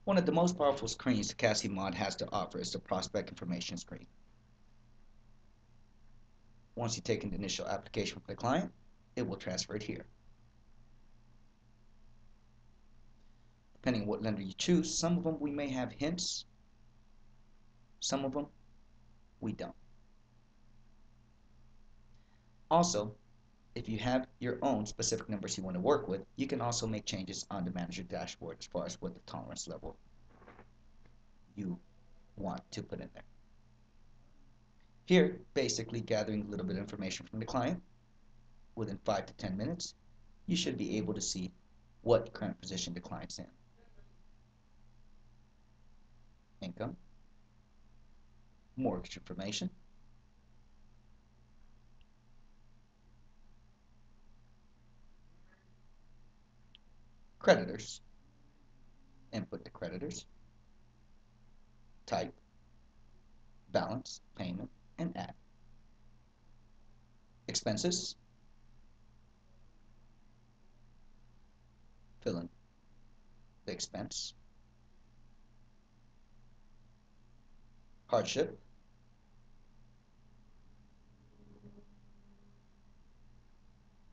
One of the most powerful screens Casi Mod has to offer is the prospect information screen. Once you take an initial application from the client, it will transfer it here. Depending on what lender you choose, some of them we may have hints, some of them we don't. Also, if you have your own specific numbers you want to work with, you can also make changes on the manager dashboard as far as what the tolerance level you want to put in there. Here, basically gathering a little bit of information from the client. Within 5 to 10 minutes, you should be able to see what current position the client's in. Income, mortgage information, creditors, input the creditors, type, balance, payment, and add. Expenses, fill in the expense. Hardship,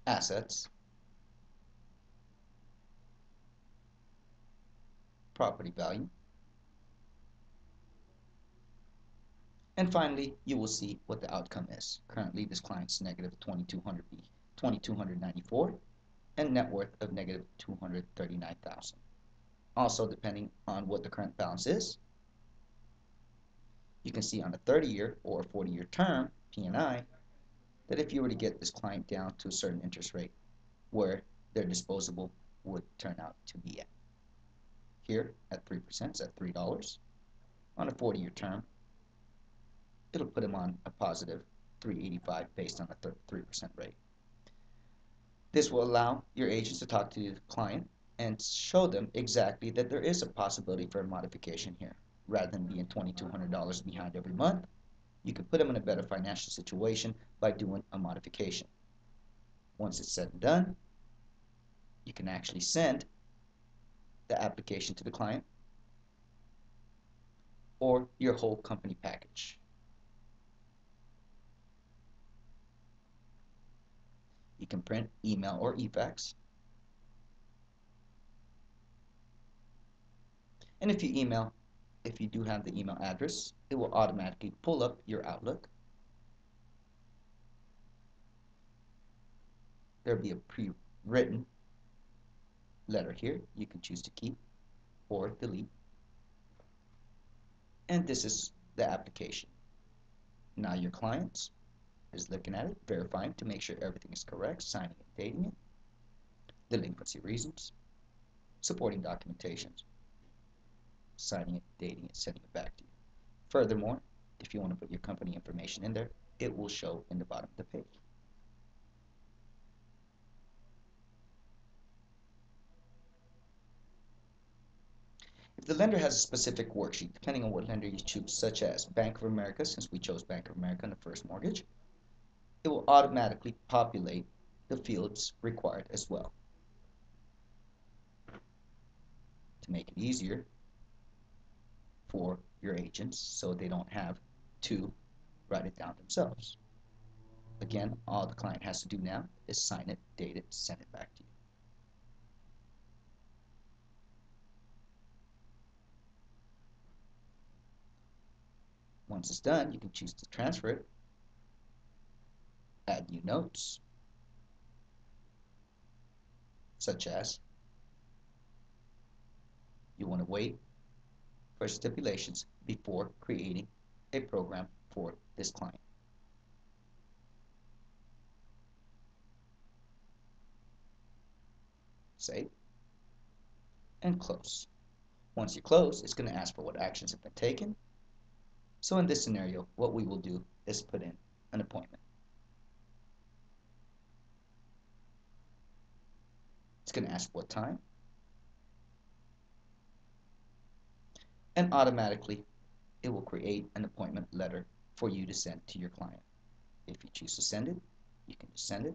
assets, property value, and finally you will see what the outcome is. Currently this client's negative 2294 and net worth of negative 239,000. Also, depending on what the current balance is, you can see on a 30-year or 40-year term P&I that if you were to get this client down to a certain interest rate, where their disposable would turn out to be at. Here at 3%, it's at $3. On a 40-year term, it'll put them on a positive 385 based on a 3% rate. This will allow your agents to talk to the client and show them exactly that there is a possibility for a modification here. Rather than being $2,200 behind every month, you can put them in a better financial situation by doing a modification. Once it's said and done, you can actually send the application to the client or your whole company package. You can print, email, or e-fax. And if you do have the email address, it will automatically pull up your Outlook. There'll be a pre-written letter here you can choose to keep or delete. And this is the application. Now your client is looking at it, verifying to make sure everything is correct, signing and dating it, delinquency reasons, supporting documentations, signing it, dating it, sending it back to you. Furthermore, if you want to put your company information in there, it will show in the bottom of the page. If the lender has a specific worksheet, depending on what lender you choose, such as Bank of America, since we chose Bank of America in the first mortgage, it will automatically populate the fields required as well. To make it easier for your agents so they don't have to write it down themselves. Again, all the client has to do now is sign it, date it, send it back to you. Once it's done, you can choose to transfer it, add new notes, such as you want to wait for stipulations before creating a program for this client. Save and close. Once you close, it's going to ask for what actions have been taken. So in this scenario, what we will do is put in an appointment. It's going to ask what time, and automatically it will create an appointment letter for you to send to your client. If you choose to send it, you can just send it.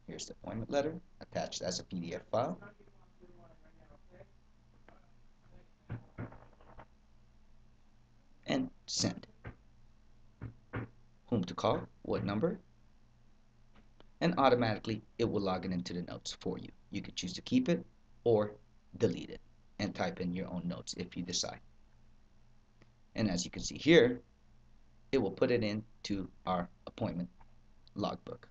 Here's the appointment letter attached as a PDF file. send. Whom to call, what number, and automatically it will log it into the notes for you. You could choose to keep it or delete it and type in your own notes if you decide. And as you can see here, it will put it into our appointment logbook.